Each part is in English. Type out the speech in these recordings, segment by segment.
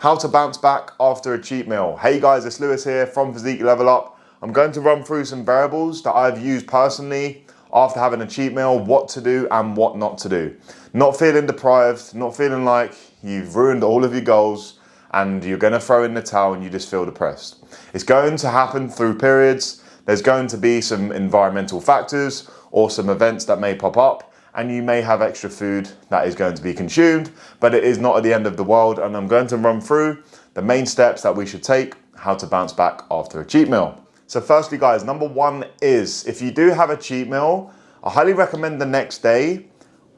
How to bounce back after a cheat meal. Hey guys, it's Lewis here from Physique Level Up. I'm going to run through some variables that I've used personally after having a cheat meal, what to do and what not to do. Not feeling deprived, not feeling like you've ruined all of your goals and you're going to throw in the towel and you just feel depressed. It's going to happen through periods. There's going to be some environmental factors or some events that may pop up, and you may have extra food that is going to be consumed, but it is not at the end of the world. And I'm going to run through the main steps that we should take, how to bounce back after a cheat meal. So firstly guys, number one is, if you do have a cheat meal, I highly recommend the next day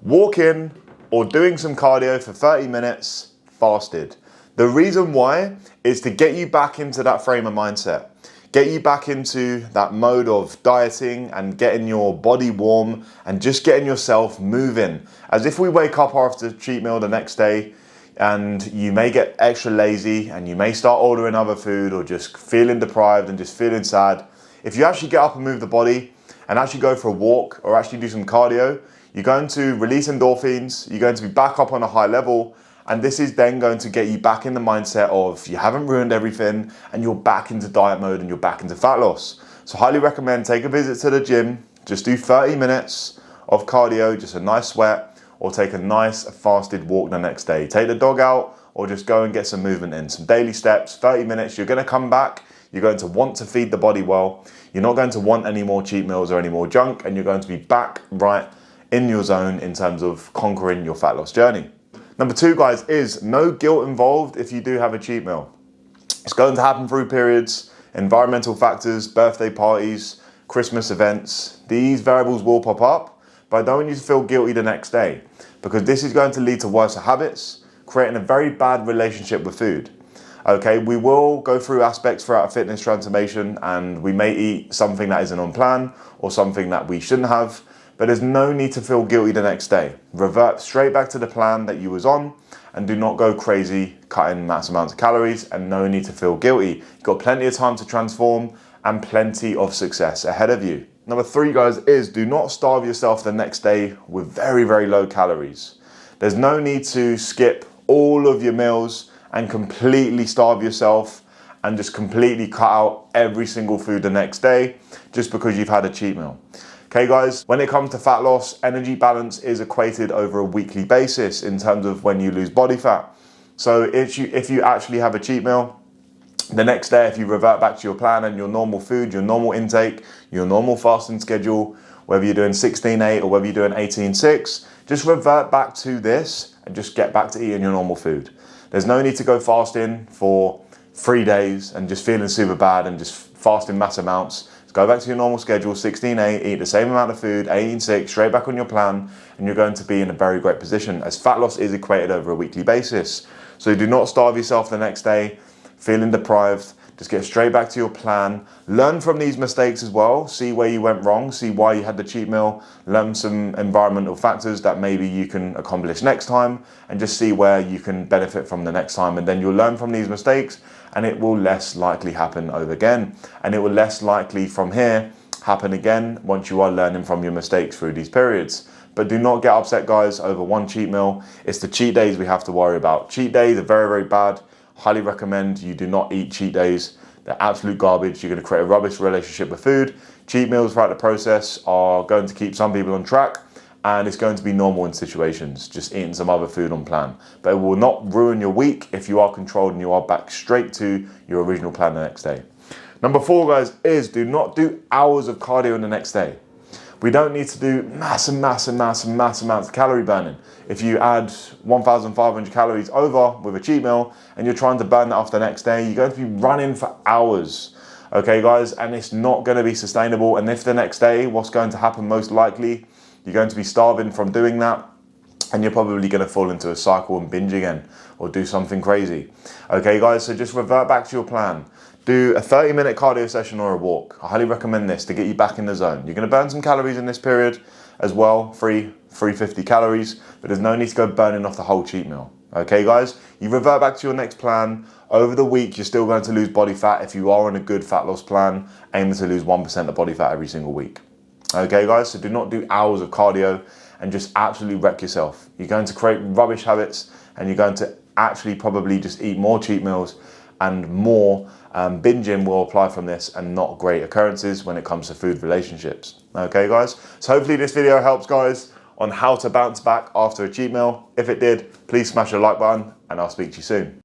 walking or doing some cardio for 30 minutes fasted. The reason why is to get you back into that frame of mindset. Get you back into that mode of dieting and getting your body warm and just getting yourself moving. As if we wake up after a cheat meal the next day and you may get extra lazy and you may start ordering other food or just feeling deprived and just feeling sad. If you actually get up and move the body and actually go for a walk or actually do some cardio, you're going to release endorphins, you're going to be back up on a high level, and this is then going to get you back in the mindset of you haven't ruined everything and you're back into diet mode and you're back into fat loss. So highly recommend take a visit to the gym, just do 30 minutes of cardio, just a nice sweat, or take a nice fasted walk the next day. Take the dog out or just go and get some movement in, some daily steps, 30 minutes. You're going to come back, you're going to want to feed the body well. You're not going to want any more cheat meals or any more junk, and you're going to be back right in your zone in terms of conquering your fat loss journey. Number two, guys, is no guilt involved if you do have a cheat meal. It's going to happen through periods, environmental factors, birthday parties, Christmas events. These variables will pop up, but I don't want you to feel guilty the next day, because this is going to lead to worse habits, creating a very bad relationship with food. Okay, we will go through aspects throughout a fitness transformation and we may eat something that isn't on plan or something that we shouldn't have, but there's no need to feel guilty the next day. Revert straight back to the plan that you was on and do not go crazy cutting mass amounts of calories, and no need to feel guilty. You've got plenty of time to transform and plenty of success ahead of you. Number three, guys, is do not starve yourself the next day with very, very low calories. There's no need to skip all of your meals and completely starve yourself and just completely cut out every single food the next day just because you've had a cheat meal. Okay guys, when it comes to fat loss, energy balance is equated over a weekly basis in terms of when you lose body fat. So if you actually have a cheat meal, the next day if you revert back to your plan and your normal food, your normal intake, your normal fasting schedule, whether you're doing 16-8 or whether you're doing 18-6, just revert back to this and just get back to eating your normal food. There's no need to go fasting for 3 days and just feeling super bad and just fasting mass amounts. Go back to your normal schedule, 16-8, eat the same amount of food, 18-6, straight back on your plan, and you're going to be in a very great position, as fat loss is equated over a weekly basis. So do not starve yourself the next day, feeling deprived. Just get straight back to your plan. Learn from these mistakes as well. See where you went wrong, see why you had the cheat meal, learn some environmental factors that maybe you can accomplish next time, and just see where you can benefit from the next time. And then you'll learn from these mistakes, and it will less likely happen over again. And it will less likely from here happen again once you are learning from your mistakes through these periods. But do not get upset, guys, over one cheat meal. It's the cheat days we have to worry about. Cheat days are very, very bad. Highly recommend you do not eat cheat days. They're absolute garbage. You're going to create a rubbish relationship with food. Cheat meals throughout the process are going to keep some people on track, and it's going to be normal in situations, just eating some other food on plan. But it will not ruin your week if you are controlled and you are back straight to your original plan the next day. Number four, guys, is do not do hours of cardio in the next day. We don't need to do mass amounts of calorie burning. If you add 1,500 calories over with a cheat meal and you're trying to burn that off the next day, you're going to be running for hours. Okay, guys, and it's not going to be sustainable. And if the next day, what's going to happen most likely, you're going to be starving from doing that, and you're probably going to fall into a cycle and binge again or do something crazy. Okay, guys, so just revert back to your plan. Do a 30-minute cardio session or a walk. I highly recommend this to get you back in the zone. You're going to burn some calories in this period as well, 350 calories, but there's no need to go burning off the whole cheat meal. Okay, guys, you revert back to your next plan. Over the week, you're still going to lose body fat if you are on a good fat loss plan, aiming to lose 1% of body fat every single week. Okay, guys, so do not do hours of cardio and just absolutely wreck yourself. You're going to create rubbish habits and you're going to actually probably just eat more cheat meals, and more binging will apply from this, and not great occurrences when it comes to food relationships. Okay guys, so hopefully this video helps guys on how to bounce back after a cheat meal. If it did, please smash the like button, and I'll speak to you soon.